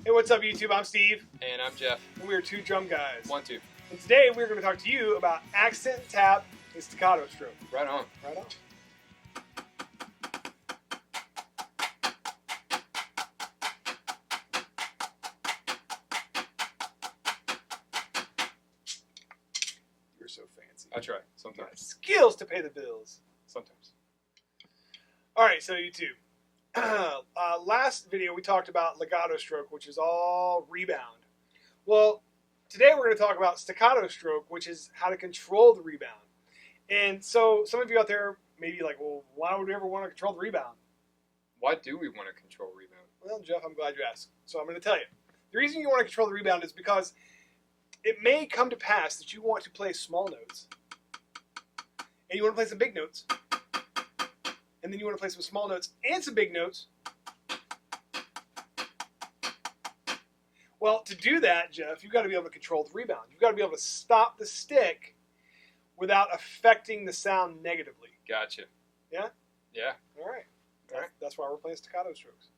Hey, what's up, YouTube? I'm Steve. And I'm Jeff. And we're two drum guys. 1, 2. And today we're going to talk to you about accent tap and staccato stroke. Right on. Right on. You're so fancy. I try sometimes. Skills to pay the bills. Sometimes. All right, so YouTube. Last video we talked about legato stroke, which is all rebound. Well, today we're going to talk about staccato stroke, which is how to control the rebound. And so some of you out there may be like, well, why would we ever want to control the rebound? Why do we want to control rebound? Well, Jeff, I'm glad you asked. So I'm going to tell you. The reason you want to control the rebound is because it may come to pass that you want to play small notes, and you want to play some big notes, and then you want to play some small notes and some big notes. Well, to do that, Jeff, you've got to be able to control the rebound. You've got to be able to stop the stick without affecting the sound negatively. Gotcha. Yeah? Yeah. All right. All right. That's why we're playing staccato strokes.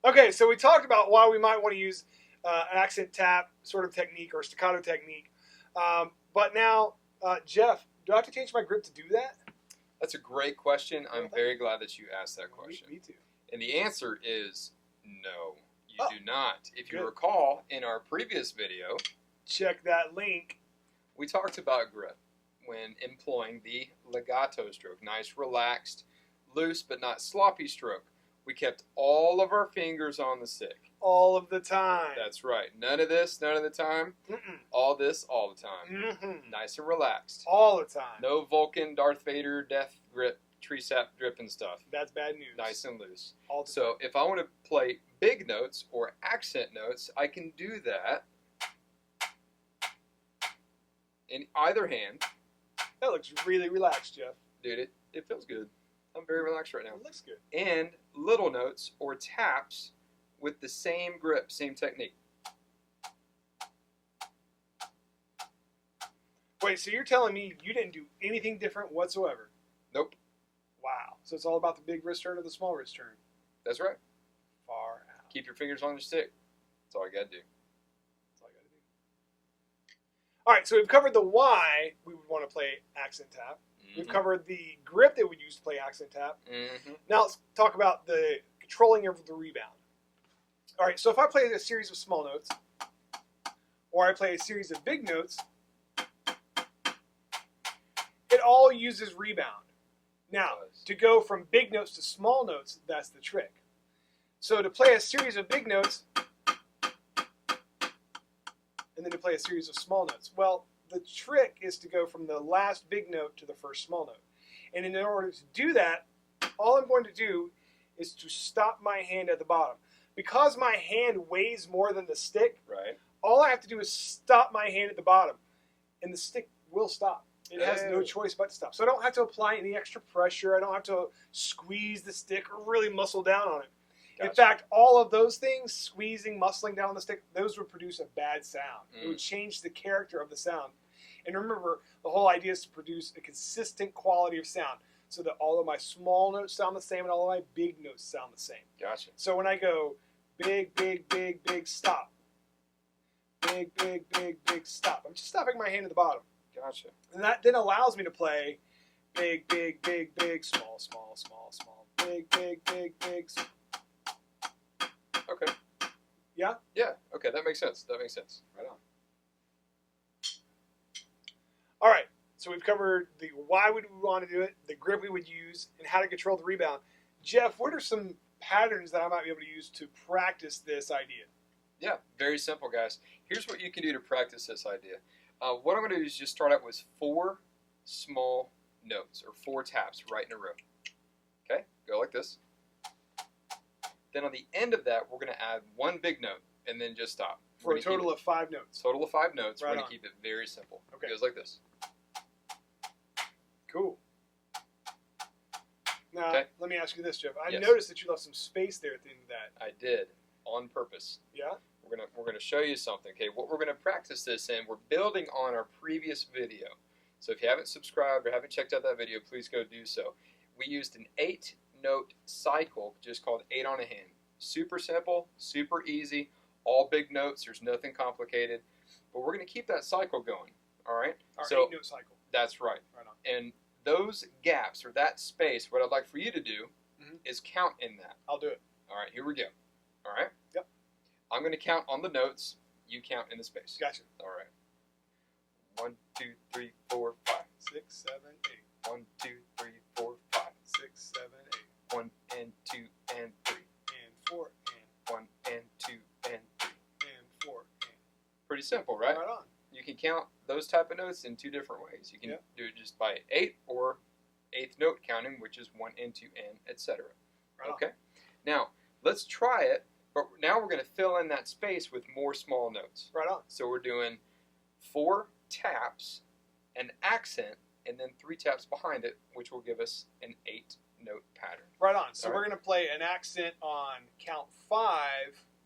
Okay, so we talked about why we might want to use an accent tap sort of technique or staccato technique. But now, Jeff, do I have to change my grip to do that? That's a great question. I'm very glad that you asked that question. Me too. And the answer is no, you do not. If you Good. recall, in our previous video, Check that link. we talked about grip when employing the legato stroke. Nice, relaxed, loose, but not sloppy stroke. We kept all of our fingers on the stick. All of the time. That's right. None of this, none of the time. Mm-mm. All this, all the time. Mm-hmm. Nice and relaxed. All the time. No Vulcan, Darth Vader, death grip, tree sap dripping stuff. That's bad news. Nice and loose. All the So if I want to play big notes or accent notes, I can do that in either hand. That looks really relaxed, Jeff. Dude, it feels good. I'm very relaxed right now. It looks good. And little notes or taps with the same grip, same technique. Wait, so you're telling me you didn't do anything different whatsoever? Nope. Wow. So it's all about the big wrist turn or the small wrist turn? That's right. Far out. Keep your fingers on your stick. That's all I got to do. That's all I got to do. All right, so we've covered the why we would want to play accent tap. We've covered the grip that we use to play accent tap. Now let's talk about the controlling of the rebound. All right, so if I play a series of small notes, or I play a series of big notes, it all uses rebound. Now, to go from big notes to small notes, that's the trick. So to play a series of big notes, and then to play a series of small notes, well, the trick is to go from the last big note to the first small note. And in order to do that, all I'm going to do is to stop my hand at the bottom. Because my hand weighs more than the stick, Right. all I have to do is stop my hand at the bottom, and the stick will stop. It has no choice but to stop. So I don't have to apply any extra pressure. I don't have to squeeze the stick or really muscle down on it. Gotcha. In fact, all of those things, squeezing, muscling down on the stick, those would produce a bad sound. It would change the character of the sound. And remember, the whole idea is to produce a consistent quality of sound so that all of my small notes sound the same and all of my big notes sound the same. Gotcha. So when I go big, big, big, big, stop, big, big, big, big, stop, I'm just stopping my hand at the bottom. Gotcha. And that then allows me to play big, big, big, big, small, small, small, small, big, big, big, big, small. Okay. Yeah? Yeah. Okay, that makes sense. That makes sense. Right on. All right, so we've covered the why would we want to do it, the grip we would use, and how to control the rebound. Jeff, what are some patterns that I might be able to use to practice this idea? Yeah, very simple, guys. Here's what you can do to practice this idea. What I'm going to do is just start out with 4 small notes, or 4 taps right in a row. Okay, go like this. Then on the end of that, we're going to add 1 big note, and then just stop. For a total of 5 notes. Total of 5 notes. Right We're going on. to keep it very simple. Okay. It goes like this. Cool. Now, Okay. let me ask you this, Jeff. I Yes. noticed that you left some space there at the end of that. I did, on purpose. Yeah? We're gonna show you something. Okay, what we're gonna practice this in, we're building on our previous video. So if you haven't subscribed or haven't checked out that video, please go do so. We used an 8-note cycle, just called 8 on a hand. super simple, super easy, all big notes. There's nothing complicated. But we're going to keep that cycle going. All right? Our so 8-note cycle. That's right. Right on. And those gaps or that space, what I'd like for you to do is count in that. I'll do it. All right, here we go. All right? Yep. I'm going to count on the notes. You count in the space. Gotcha. All right. 1, 2, 3, 4, 5. 6, 7, 8. 1, 2, 3, 4, 5. 6, 7, 8. 1 and 2 and 3. And 4 and 1 and 2 and 3. and 4 and. Pretty simple, right? Right on. You can count those type of notes in two different ways. You can do it just by 8 or 8th note counting, which is 1 and 2 and, etc. Right okay? Now, let's try it, but now we're going to fill in that space with more small notes. Right on. So we're doing 4 taps, an accent, and then 3 taps behind it, which will give us an 8-note pattern. Right on. So All we're right. going to play an accent on count 5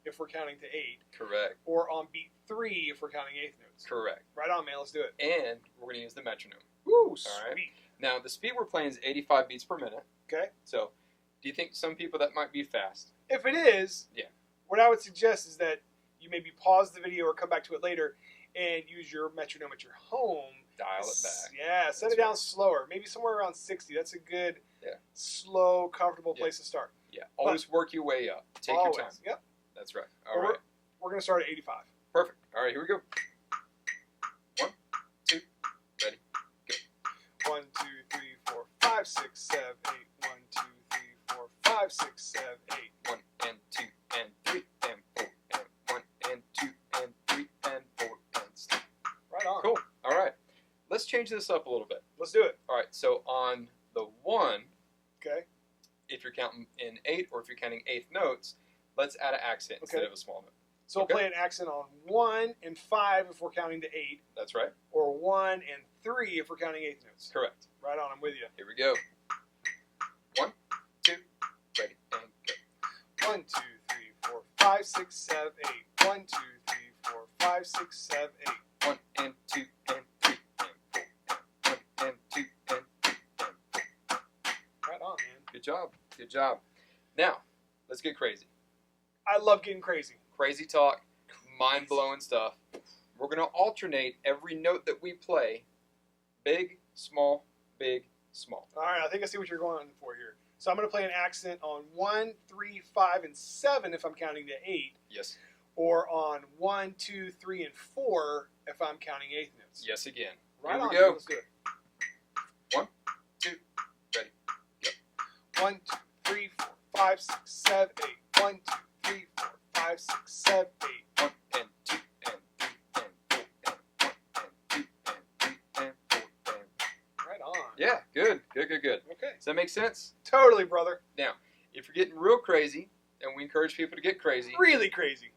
if we're counting to 8. Correct. Or on beat 3 if we're counting 8th notes. Correct. Right on, man. Let's do it. And we're going to use the metronome. Woo, sweet. All right. Now, the speed we're playing is 85 beats per minute. Okay. So, do you think some people that might be fast? If it is, Yeah. what I would suggest is that you maybe pause the video or come back to it later and use your metronome at your home. Dial it back. Yeah, set That's it down right. slower. Maybe somewhere around 60. That's a good, slow, comfortable place to start. Yeah. Always work your way up. Take Always. your time. Yep. That's right. But All right. We're going to start at 85. Perfect. All right, here we go. 1, 2, ready, go. 1, 2, 3, 4, 5, 6, 7, 8. 1, 2, 3, 4, 5, 6, 7, 8. 1 and 2 and 3 and 4 and 1 and 2 and 3 and 4 and stop. Right on. Cool. All right. Let's change this up a little bit. Let's do it. All right. So on the 1, Okay. if you're counting in 8 or if you're counting 8th notes, let's add an accent instead of a small note. So we'll play an accent on 1 and 5 if we're counting to 8, That's right. or 1 and 3 if we're counting 8th notes. Correct. Right on, I'm with you. Here we go. 1, 2, ready, and go. 1, 2, 3, 4, 5, 6, 7, 8. 1, 2, 3, 4, 5, 6, 7, 8. 1 and 2 and 3 and 4 and 1 and 2 and 3 and 4. Right on, man. Good job. Good job. Now, let's get crazy. I love getting crazy. Crazy talk, mind-blowing stuff. We're going to alternate every note that we play. Big, small, big, small. All right, I think I see what you're going for here. So I'm going to play an accent on 1, 3, 5, and 7 if I'm counting to 8. Yes. Or on 1, 2, 3, and 4 if I'm counting 8th notes. Yes again. Right Here on, we go. Let's do it. 1, 2, ready, go. 1, 2, 3, 4, 5, 6, 7, 8. 1, 2, 3, 4, 5, 6, 7, 8. 1 and 2 and 3 and 4 and 1 and 2 and 3 and 4 and... Right on. Yeah, good, good, good, good. Okay. Does that make sense? Totally, brother. Now, if you're getting real crazy, and we encourage people to get crazy, Really crazy.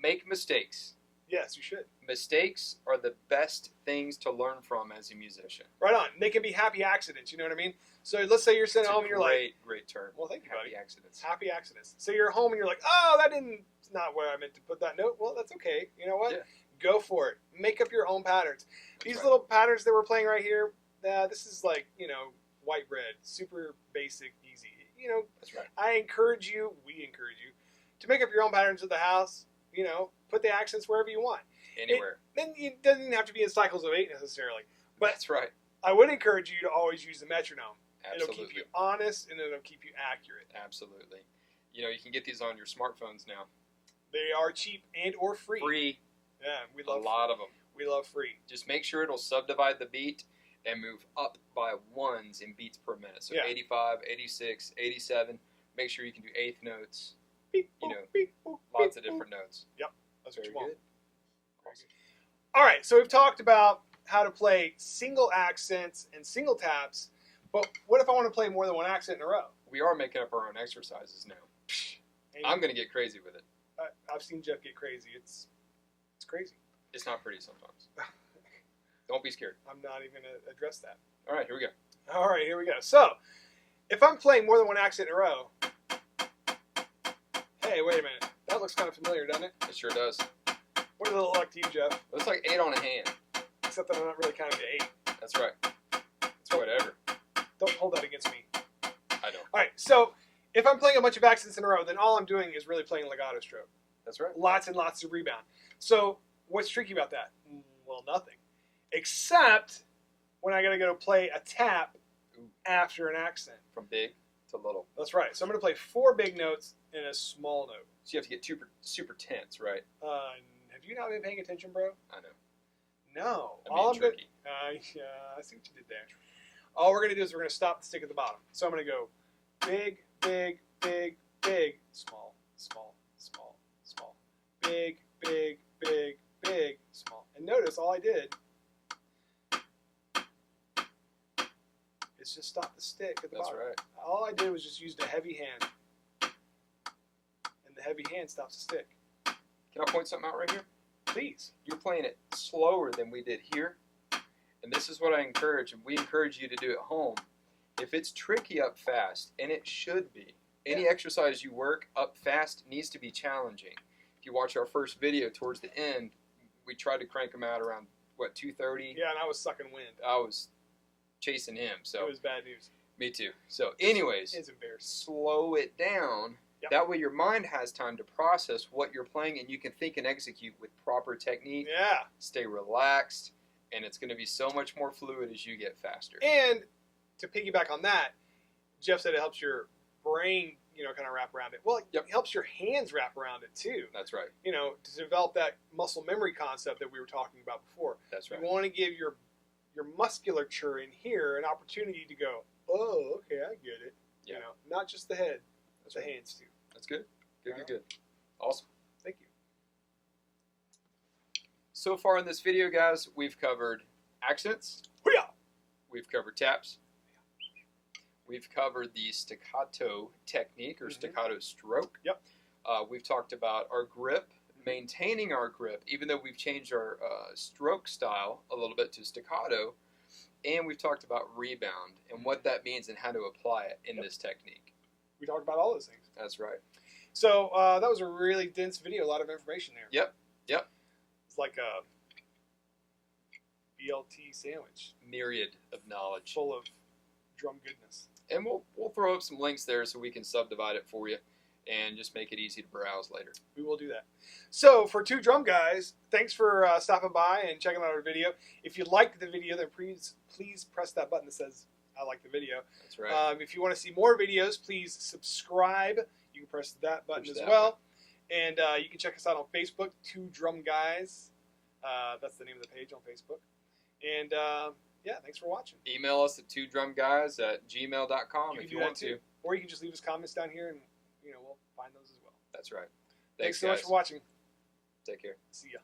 make mistakes. Yes, you should. Mistakes are the best things to learn from as a musician. Right on. They can be happy accidents, you know what I mean? So let's say you're sitting It's at home a and you're like, great term. well, thank you, Happy buddy. accidents. Happy accidents. So you're home and you're like, oh, it's not where I meant to put that note. Well, that's okay. You know what? Yeah. Go for it. Make up your own patterns. These right. little patterns that we're playing right here, this is like, white bread. Super basic, easy. That's right. we encourage you to make up your own patterns of the house. Put the accents wherever you want. Anywhere. Then it doesn't have to be in cycles of 8 necessarily. But That's right. I would encourage you to always use the metronome. Absolutely. It'll keep you honest and it'll keep you accurate. Absolutely. You can get these on your smartphones now. They are cheap and or free. Free. Yeah, we A love lot of them. We love free. Just make sure it'll subdivide the beat and move up by 1s in beats per minute. So Yeah. 85, 86, 87. Make sure you can do 8th notes. Beep, You boop, know, beep, boop, Lots beep, of boop. different notes. That's what Very you want. good. Awesome. All right, so we've talked about how to play single accents and single taps, but what if I want to play more than one accent in a row? We are making up our own exercises now. And I'm going to get crazy with it. I've seen Jeff get crazy. It's crazy. It's not pretty sometimes. Don't be scared. I'm not even going to address that. All right, here we go. All right, here we go. So, if I'm playing more than one accent in a row, hey, wait a minute. That looks kind of familiar, doesn't it? It sure does. What does it look like to you, Jeff? It looks like 8 on a hand. Except that I'm not really counting to 8. That's right. It's whatever. Don't hold that against me. I don't. All right, so if I'm playing a bunch of accents in a row, then all I'm doing is really playing legato stroke. That's right. Lots and lots of rebound. So what's tricky about that? Well, nothing. Except when I got to go play a tap after an accent. From big to little. That's right. So I'm going to play 4 big notes and a small note. So you have to get super tense, right? Have you not been paying attention, bro? I know. No. I'm being tricky. Yeah, I see what you did there. All we're going to do is we're going to stop the stick at the bottom. So I'm going to go big, big, big, big, small, small, small, small, big, big, big, big, small. And notice all I did is just stop the stick at the bottom. That's right. All I did was just use the heavy hand. And the heavy hand stops the stick. Can I point something out right here? Please. You're playing it slower than we did here. And this is what I encourage, and we encourage you to do at home. If it's tricky up fast, and it should be, any exercise you work up fast needs to be challenging. If you watch our first video towards the end, we tried to crank them out around, 2:30? Yeah, and I was sucking wind. I was chasing him. So it was bad news. Me too. So anyways, it's embarrassing. Slow it down. Yep. That way your mind has time to process what you're playing, and you can think and execute with proper technique. Yeah. Stay relaxed, and it's going to be so much more fluid as you get faster. And to piggyback on that, Jeff said it helps your brain, kind of wrap around it. Well, it helps your hands wrap around it too. That's right. To develop that muscle memory concept that we were talking about before. That's right. You want to give your musculature in here an opportunity to go, oh, okay, I get it. Yeah. Not just the head, but the hands too. That's good. Good. Awesome. Thank you. So far in this video, guys, we've covered accents. Hoo-yah! We've covered taps. We've covered the staccato technique or staccato stroke. Yep. We've talked about our grip, maintaining our grip, even though we've changed our stroke style a little bit to staccato. And we've talked about rebound and what that means and how to apply it in this technique. We talked about all those things. That's right. So that was a really dense video, a lot of information there. Yep. It's like a BLT sandwich. Myriad of knowledge. Full of drum goodness. And we'll throw up some links there so we can subdivide it for you and just make it easy to browse later. We will do that. So for Two Drum Guys, thanks for stopping by and checking out our video. If you liked the video, then please press that button that says I like the video. That's right. If you want to see more videos, please subscribe. You can press that button as well. And you can check us out on Facebook, Two Drum Guys. That's the name of the page on Facebook. And thanks for watching. Email us at twodrumguys@gmail.com if you want to. Or you can just leave us comments down here and we'll find those as well. That's right. Thanks so much for watching. Take care. See ya.